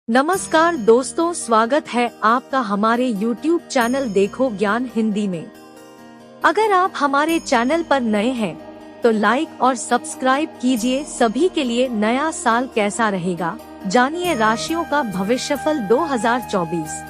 नमस्कार दोस्तों, स्वागत है आपका हमारे YouTube चैनल देखो ज्ञान हिंदी में। अगर आप हमारे चैनल पर नए हैं तो लाइक और सब्सक्राइब कीजिए। सभी के लिए नया साल कैसा रहेगा, जानिए राशियों का भविष्यफल 2024।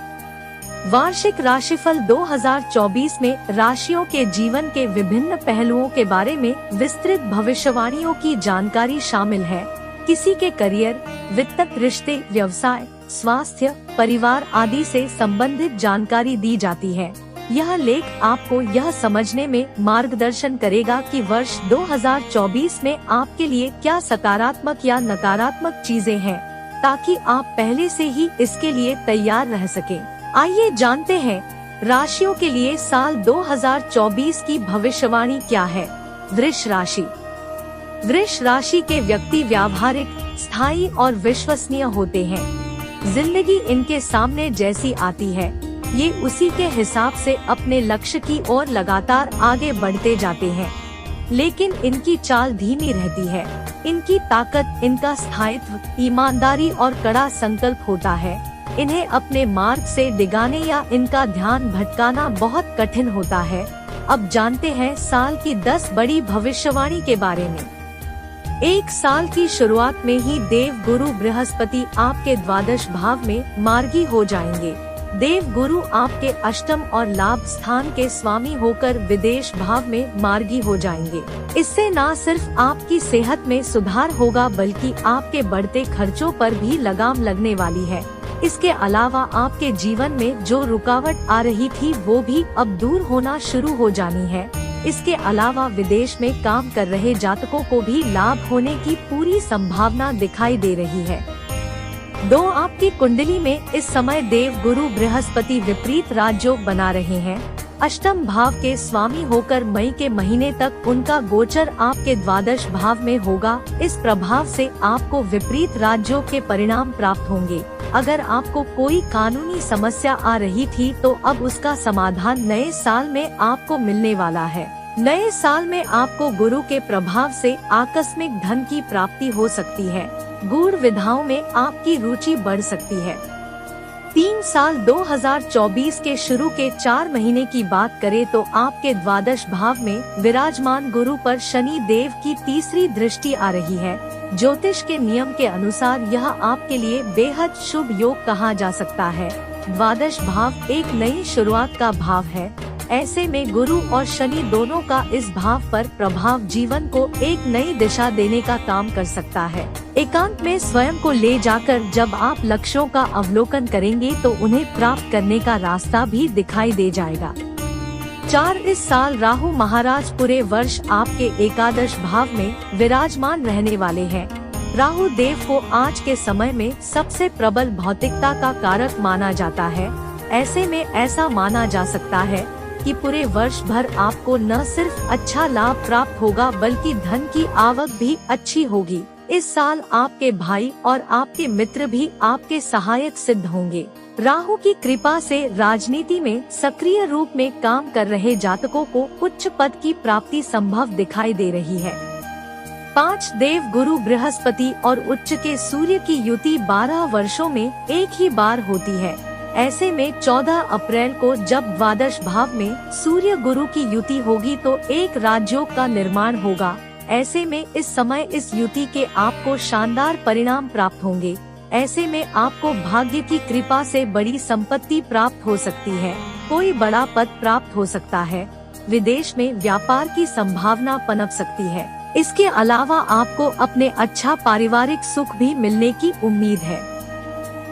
वार्षिक राशिफल 2024 में राशियों के जीवन के विभिन्न पहलुओं के बारे में विस्तृत भविष्यवाणियों की जानकारी शामिल है। किसी के करियर, वित्त, रिश्ते, व्यवसाय, स्वास्थ्य, परिवार आदि से संबंधित जानकारी दी जाती है। यह लेख आपको यह समझने में मार्गदर्शन करेगा कि वर्ष 2024 में आपके लिए क्या सकारात्मक या नकारात्मक चीजें हैं, ताकि आप पहले से ही इसके लिए तैयार रह सकें। आइए जानते हैं राशियों के लिए साल 2024 की भविष्यवाणी क्या है। वृष राशि। वृष राशि के व्यक्ति व्यावहारिक, स्थायी और विश्वसनीय होते हैं। जिंदगी इनके सामने जैसी आती है, ये उसी के हिसाब से अपने लक्ष्य की ओर लगातार आगे बढ़ते जाते हैं, लेकिन इनकी चाल धीमी रहती है। इनकी ताकत इनका स्थायित्व, ईमानदारी और कड़ा संकल्प होता है। इन्हें अपने मार्ग से डिगाने या इनका ध्यान भटकाना बहुत कठिन होता है। अब जानते हैं साल की 10 बड़ी भविष्यवाणी के बारे में। एक साल की शुरुआत में ही देव गुरु बृहस्पति आपके द्वादश भाव में मार्गी हो जाएंगे। देव गुरु आपके अष्टम और लाभ स्थान के स्वामी होकर विदेश भाव में मार्गी हो जाएंगे। इससे न सिर्फ आपकी सेहत में सुधार होगा, बल्कि आपके बढ़ते खर्चों पर भी लगाम लगने वाली है। इसके अलावा आपके जीवन में जो रुकावट आ रही थी वो भी अब दूर होना शुरू हो जानी है। इसके अलावा विदेश में काम कर रहे जातकों को भी लाभ होने की पूरी संभावना दिखाई दे रही है। आपकी कुंडली में इस समय देव गुरु बृहस्पति विपरीत राजयोग बना रहे हैं। अष्टम भाव के स्वामी होकर मई के महीने तक उनका गोचर आपके द्वादश भाव में होगा। इस प्रभाव से आपको विपरीत राजयोग के परिणाम प्राप्त होंगे। अगर आपको कोई कानूनी समस्या आ रही थी तो अब उसका समाधान नए साल में आपको मिलने वाला है। नए साल में आपको गुरु के प्रभाव से आकस्मिक धन की प्राप्ति हो सकती है। गूढ़ विधाओं में आपकी रुचि बढ़ सकती है। 3 साल 2024 के शुरू के 4 महीने की बात करें तो आपके द्वादश भाव में विराजमान गुरु पर शनि देव की तीसरी दृष्टि आ रही है। ज्योतिष के नियम के अनुसार यह आपके लिए बेहद शुभ योग कहा जा सकता है। द्वादश भाव एक नई शुरुआत का भाव है। ऐसे में गुरु और शनि दोनों का इस भाव पर प्रभाव जीवन को एक नई दिशा देने का काम कर सकता है। एकांत में स्वयं को ले जाकर जब आप लक्ष्यों का अवलोकन करेंगे तो उन्हें प्राप्त करने का रास्ता भी दिखाई दे जाएगा। 4 इस साल राहु महाराज पूरे वर्ष आपके एकादश भाव में विराजमान रहने वाले हैं। राहु देव को आज के समय में सबसे प्रबल भौतिकता का कारक माना जाता है। ऐसे में ऐसा माना जा सकता है कि पूरे वर्ष भर आपको न सिर्फ अच्छा लाभ प्राप्त होगा, बल्कि धन की आवक भी अच्छी होगी। इस साल आपके भाई और आपके मित्र भी आपके सहायक सिद्ध होंगे। राहु की कृपा से राजनीति में सक्रिय रूप में काम कर रहे जातकों को उच्च पद की प्राप्ति संभव दिखाई दे रही है। 5 देव गुरु बृहस्पति और उच्च के सूर्य की युति 12 वर्षों में एक ही बार होती है। ऐसे में 14 अप्रैल को जब द्वादश भाव में सूर्य गुरु की युति होगी तो एक राजयोग का निर्माण होगा। ऐसे में इस समय इस युति के आपको शानदार परिणाम प्राप्त होंगे। ऐसे में आपको भाग्य की कृपा से बड़ी संपत्ति प्राप्त हो सकती है। कोई बड़ा पद प्राप्त हो सकता है। विदेश में व्यापार की संभावना पनप सकती है। इसके अलावा आपको अपने अच्छा पारिवारिक सुख भी मिलने की उम्मीद है।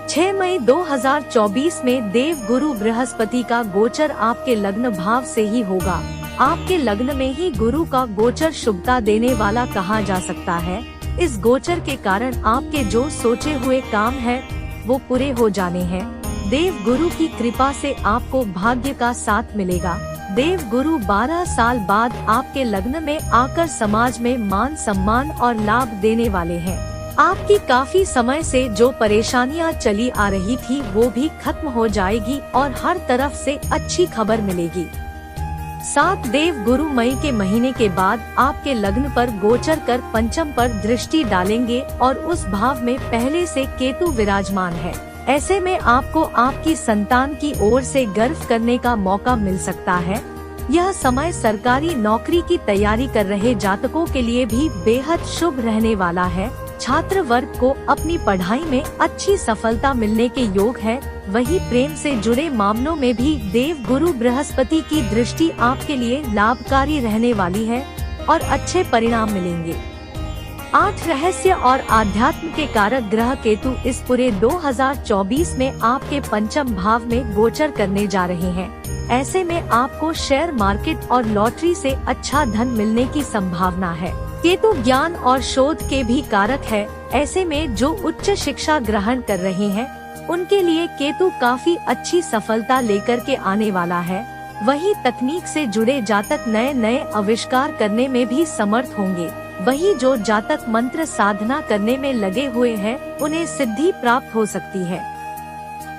6 मई 2024 में देव गुरु बृहस्पति का गोचर आपके लग्न भाव से ही होगा। आपके लग्न में ही गुरु का गोचर शुभता देने वाला कहा जा सकता है। इस गोचर के कारण आपके जो सोचे हुए काम है वो पूरे हो जाने हैं। देव गुरु की कृपा से आपको भाग्य का साथ मिलेगा। देव गुरु 12 साल बाद आपके लग्न में आकर समाज में मान सम्मान और लाभ देने वाले हैं। आपकी काफी समय से जो परेशानियां चली आ रही थी वो भी खत्म हो जाएगी और हर तरफ से अच्छी खबर मिलेगी। 7 देव गुरु मई के महीने के बाद आपके लग्न पर गोचर कर पंचम पर दृष्टि डालेंगे और उस भाव में पहले से केतु विराजमान है। ऐसे में आपको आपकी संतान की ओर से गर्व करने का मौका मिल सकता है। यह समय सरकारी नौकरी की तैयारी कर रहे जातकों के लिए भी बेहद शुभ रहने वाला है। छात्र वर्ग को अपनी पढ़ाई में अच्छी सफलता मिलने के योग है। वही प्रेम से जुड़े मामलों में भी देव गुरु बृहस्पति की दृष्टि आपके लिए लाभकारी रहने वाली है और अच्छे परिणाम मिलेंगे। 8 रहस्य और आध्यात्म के कारक ग्रह केतु इस पूरे 2024 में आपके पंचम भाव में गोचर करने जा रहे हैं। ऐसे में आपको शेयर मार्केट और लॉटरी से अच्छा धन मिलने की संभावना है। केतु ज्ञान और शोध के भी कारक है। ऐसे में जो उच्च शिक्षा ग्रहण कर रहे हैं उनके लिए केतु काफी अच्छी सफलता लेकर के आने वाला है। वही तकनीक से जुड़े जातक नए नए आविष्कार करने में भी समर्थ होंगे। वही जो जातक मंत्र साधना करने में लगे हुए हैं उन्हें सिद्धि प्राप्त हो सकती है।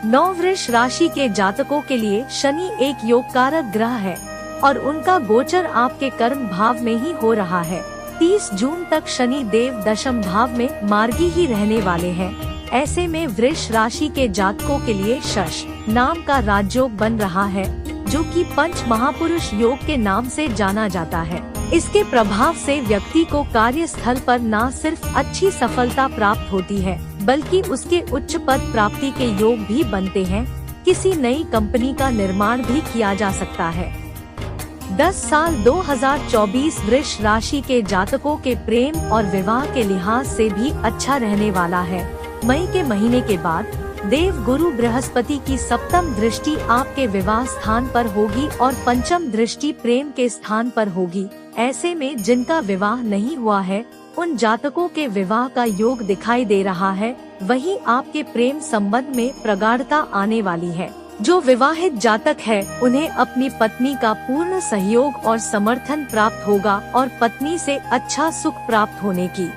9 वृष राशि के जातकों के लिए शनि एक योगकारक ग्रह है और उनका गोचर आपके कर्म भाव में ही हो रहा है। 30 जून तक शनि देव दशम भाव में मार्गी ही रहने वाले हैं। ऐसे में वृष राशि के जातकों के लिए शश नाम का राजयोग बन रहा है, जो कि पंच महापुरुष योग के नाम से जाना जाता है। इसके प्रभाव से व्यक्ति को कार्यस्थल पर न सिर्फ अच्छी सफलता प्राप्त होती है बल्कि उसके उच्च पद प्राप्ति के योग भी बनते हैं। किसी नई कंपनी का निर्माण भी किया जा सकता है। 10 साल 2024 वृष राशि के जातकों के प्रेम और विवाह के लिहाज से भी अच्छा रहने वाला है। मई के महीने के बाद देव गुरु बृहस्पति की सप्तम दृष्टि आपके विवाह स्थान पर होगी और पंचम दृष्टि प्रेम के स्थान पर होगी। ऐसे में जिनका विवाह नहीं हुआ है उन जातकों के विवाह का योग दिखाई दे रहा है। वहीं आपके प्रेम संबंध में प्रगाढ़ता आने वाली है। जो विवाहित जातक है उन्हें अपनी पत्नी का पूर्ण सहयोग और समर्थन प्राप्त होगा और पत्नी से अच्छा सुख प्राप्त होने की